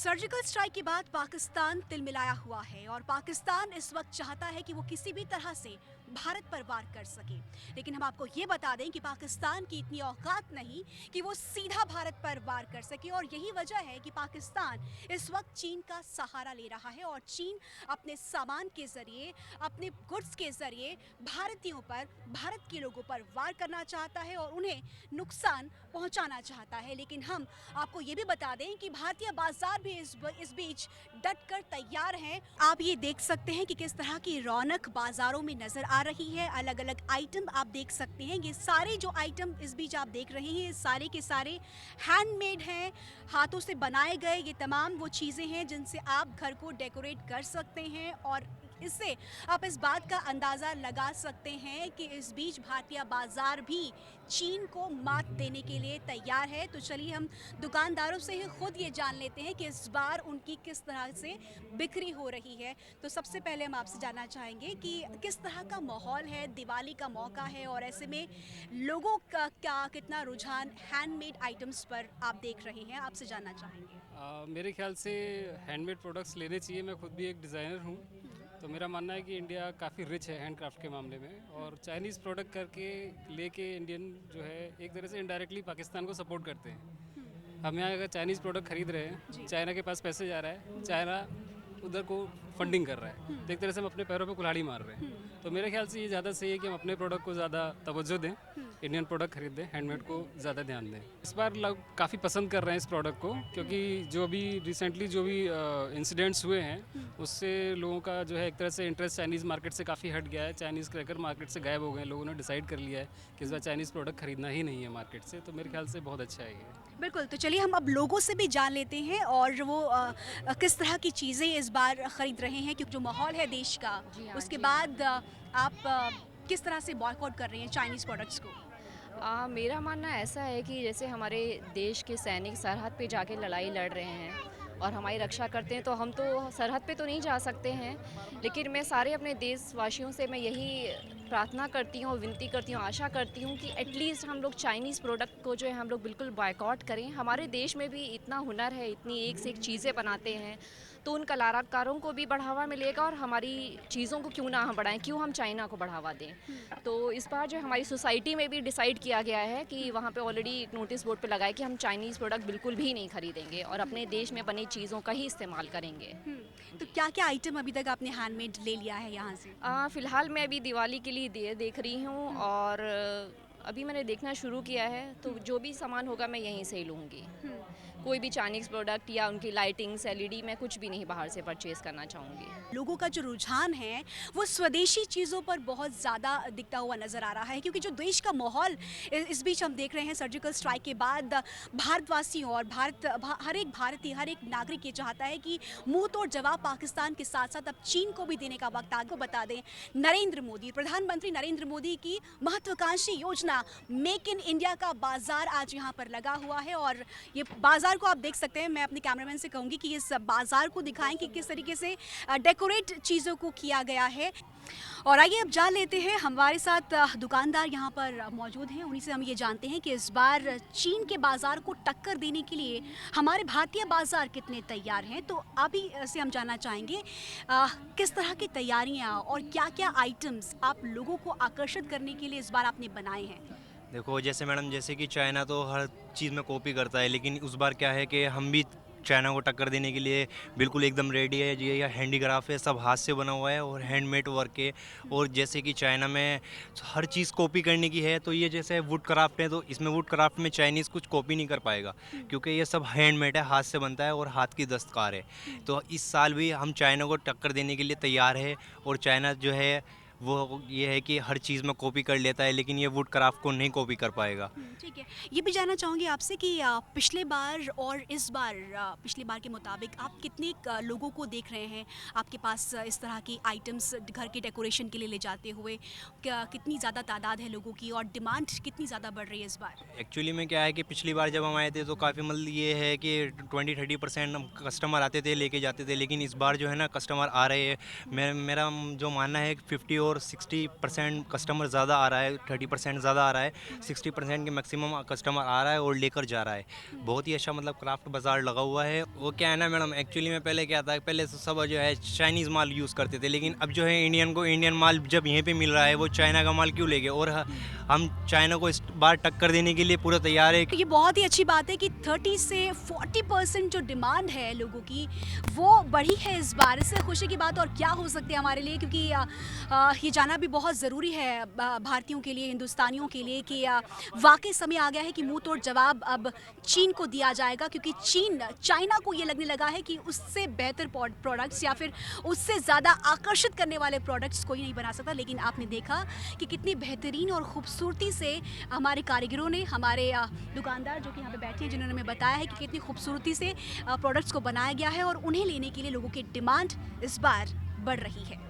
Surgical strike के बाद पाकिस्तान तिलमिलाया हुआ है और पाकिस्तान इस वक्त चाहता है कि वो किसी भी तरह से भारत पर वार कर सके। लेकिन हम आपको ये बता दें कि पाकिस्तान की इतनी औकात नहीं कि वो सीधा भारत पर वार कर सके, और यही वजह है कि पाकिस्तान इस वक्त चीन का सहारा ले रहा है और चीन अपने सामान के ज़रिए, अपने गुड्स के ज़रिए भारतीयों पर, भारत के लोगों पर वार करना चाहता है और उन्हें नुकसान पहुंचाना चाहता है। लेकिन हम आपको ये भी बता दें कि भारतीय बाजार भी इस बीच डट कर तैयार हैं। आप ये देख सकते हैं कि किस तरह की रौनक बाजारों में नजर आ रही है। अलग अलग आइटम आप देख सकते हैं। ये सारे जो आइटम इस बीच आप देख रहे हैं, ये सारे के सारे हैंडमेड हैं, हाथों से बनाए गए। ये तमाम वो चीज़ें हैं जिनसे आप घर को डेकोरेट कर सकते हैं और इससे आप इस बात का अंदाज़ा लगा सकते हैं कि इस बीच भारतीय बाजार भी चीन को मात देने के लिए तैयार है। तो चलिए हम दुकानदारों से ही खुद ये जान लेते हैं कि इस बार उनकी किस तरह से बिक्री हो रही है। तो सबसे पहले हम आपसे जानना चाहेंगे कि किस तरह का माहौल है, दिवाली का मौका है और ऐसे में लोगों का क्या कितना रुझान हैंडमेड आइटम्स पर आप देख रहे हैं, आपसे जानना चाहेंगे। मेरे ख्याल से हैंडमेड प्रोडक्ट्स लेने चाहिए। मैं खुद भी एक डिज़ाइनर हूँ, तो मेरा मानना है कि इंडिया काफ़ी रिच है हैंडक्राफ्ट के मामले में, और चाइनीज़ प्रोडक्ट करके लेके इंडियन जो है एक तरह से इनडायरेक्टली पाकिस्तान को सपोर्ट करते हैं। हम यहाँ अगर चाइनीज़ प्रोडक्ट खरीद रहे हैं, चाइना के पास पैसे जा रहा है, चाइना उधर को फंडिंग कर रहा है, तो एक तरह से हम अपने पैरों पे कुल्हाड़ी मार रहे हैं। तो मेरे ख्याल से ये ज़्यादा सही है कि हम अपने प्रोडक्ट को ज़्यादा तवज्जो दें, इंडियन प्रोडक्ट खरीदें, हैंडमेड को ज़्यादा ध्यान दें। इस बार लोग काफ़ी पसंद कर रहे हैं इस प्रोडक्ट को, क्योंकि जो भी रिसेंटली जो भी इंसिडेंट्स हुए हैं उससे लोगों का जो है एक तरह से इंटरेस्ट चाइनीज़ मार्केट से काफ़ी हट गया है। चाइनीज़ क्रैकर मार्केट से गायब हो गए हैं। लोगों ने डिसाइड कर लिया है कि इस बार चाइनीज़ प्रोडक्ट खरीदना ही नहीं है मार्केट से। तो मेरे ख्याल से बहुत अच्छा है ये। बिल्कुल, तो चलिए हम अब लोगों से भी जान लेते हैं और वो किस तरह की चीज़ें इस बार ख़रीद रहे हैं, क्योंकि जो माहौल है देश का, जी हाँ, उसके जी। बाद आप किस तरह से बॉयकॉट कर रहे हैं चाइनीज़ प्रोडक्ट्स को? मेरा मानना ऐसा है कि जैसे हमारे देश के सैनिक सरहद पे जाके लड़ाई लड़ रहे हैं और हमारी रक्षा करते हैं, तो हम तो सरहद पे तो नहीं जा सकते हैं, लेकिन मैं सारे अपने देशवासियों से मैं यही प्रार्थना करती हूँ, विनती करती हूँ, आशा करती हूँ कि एटलीस्ट हम लोग चाइनीज़ प्रोडक्ट को जो है हम लोग बिल्कुल बॉयकॉट करें। हमारे देश में भी इतना हुनर है, इतनी एक से एक चीज़ें बनाते हैं, तो उन कलाकारों को भी बढ़ावा मिलेगा और हमारी चीज़ों को क्यों ना हम बढ़ाएं, क्यों हम चाइना को बढ़ावा दें। तो इस बार जो हमारी सोसाइटी में भी डिसाइड किया गया है कि वहाँ पे ऑलरेडी एक नोटिस बोर्ड पे लगा है कि हम चाइनीज़ प्रोडक्ट बिल्कुल भी नहीं खरीदेंगे और अपने देश में बनी चीज़ों का ही इस्तेमाल करेंगे। तो क्या-क्या आइटम अभी तक आपने हैंडमेड ले लिया है यहाँ से? फ़िलहाल मैं अभी दिवाली के लिए देख रही हूँ और अभी मैंने देखना शुरू किया है, तो जो भी सामान होगा मैं यहीं से ही लूँगी। कोई भी चाइनीज़ प्रोडक्ट या उनकी लाइटिंग्स, एलईडी, मैं कुछ भी नहीं बाहर से परचेज़ करना चाहूँगी। लोगों का जो रुझान है वो स्वदेशी चीज़ों पर बहुत ज़्यादा दिखता हुआ नज़र आ रहा है, क्योंकि जो देश का माहौल इस बीच हम देख रहे हैं सर्जिकल स्ट्राइक के बाद भारतवासियों और हर एक भारतीय, हर एक नागरिक ये चाहता है कि मुंह तोड़ जवाब पाकिस्तान के साथ साथ अब चीन को भी देने का वक्त आपको बता दें। नरेंद्र मोदी, प्रधानमंत्री नरेंद्र मोदी की महत्वाकांक्षी योजना मेक इन इंडिया का बाजार आज यहाँ पर लगा हुआ है और ये बाजार को आप देख सकते हैं। मैं अपने कैमरामैन से कहूँगी कि इस बाजार को दिखाएं कि किस तरीके से डेकोरेट चीज़ों को किया गया है। और आइए अब जान लेते हैं, हमारे साथ दुकानदार यहाँ पर मौजूद हैं, उन्हीं से हम ये जानते हैं कि इस बार चीन के बाज़ार को टक्कर देने के लिए हमारे भारतीय बाज़ार कितने तैयार हैं। तो अभी से हम जानना चाहेंगे किस तरह की तैयारियाँ और क्या-क्या आइटम्स आप लोगों को आकर्षित करने के लिए इस बार आपने बनाए हैं। देखो जैसे मैडम, जैसे कि चाइना तो हर चीज़ में कॉपी करता है, लेकिन उस बार क्या है कि हम भी चाइना को टक्कर देने के लिए बिल्कुल एकदम रेडी है। ये या हैंडीक्राफ्ट है, सब हाथ से बना हुआ है और हैंडमेड वर्क है। और जैसे कि चाइना में हर चीज़ कॉपी करने की है, तो ये जैसे वुड क्राफ्ट है, तो इसमें वुड क्राफ्ट में चाइनीज़ कुछ कॉपी नहीं कर पाएगा, क्योंकि ये सब हैंडमेड है, हाथ से बनता है और हाथ की दस्तकार है। तो इस साल भी हम चाइना को टक्कर देने के लिए तैयार है। और चाइना जो है वो ये है कि हर चीज़ में कॉपी कर लेता है, लेकिन ये वुड क्राफ्ट को नहीं कॉपी कर पाएगा। ठीक है। ये भी जानना चाहूँगी आपसे कि पिछले बार और इस बार, पिछली बार के मुताबिक आप कितने लोगों को देख रहे हैं आपके पास इस तरह की आइटम्स घर के डेकोरेशन के लिए ले जाते हुए? कितनी ज़्यादा तादाद है लोगों की और डिमांड कितनी ज़्यादा बढ़ रही है इस बार? एक्चुअली में क्या है कि पिछली बार जब हम आए थे तो काफ़ी मतलब ये है कि 20-30% कस्टमर आते थे, लेके जाते थे, लेकिन इस बार जो है ना कस्टमर आ रहे हैं। मेरा जो मानना है कि 50 और 60% कस्टमर ज़्यादा आ रहा है, 30% ज़्यादा आ रहा है, 60% के मैक्सिमम कस्टमर आ रहा है और लेकर जा रहा है। बहुत ही अच्छा मतलब क्राफ्ट बाज़ार लगा हुआ है। वो क्या है ना मैडम, एक्चुअली में पहले क्या था, पहले तो सब जो है चाइनीज़ माल यूज़ करते थे, लेकिन अब जो है इंडियन को इंडियन माल जब यहीं पे मिल रहा है, वो चाइना का माल क्यों लेंगे। और हम चाइना को इस बार टक्कर देने के लिए पूरा तैयार है। ये बहुत ही अच्छी बात है कि 30 से 40% जो डिमांड है लोगों की वो बढ़ी है इस बार। इससे खुशी की बात और क्या हो सकती है हमारे लिए, क्योंकि ये जाना भी बहुत ज़रूरी है भारतीयों के लिए, हिंदुस्तानियों के लिए, कि वाकई समय आ गया है कि मुंह तोड़ जवाब अब चीन को दिया जाएगा, क्योंकि चाइना को ये लगने लगा है कि उससे बेहतर प्रोडक्ट्स या फिर उससे ज़्यादा आकर्षित करने वाले प्रोडक्ट्स कोई नहीं बना सकता। लेकिन आपने देखा कि कितनी बेहतरीन और खूबसूरती से हमारे कारीगरों ने, हमारे दुकानदार जो कि यहाँ पे बैठे हैं, जिन्होंने हमें बताया है कि कितनी खूबसूरती से प्रोडक्ट्स को बनाया गया है और उन्हें लेने के लिए लोगों की डिमांड इस बार बढ़ रही है।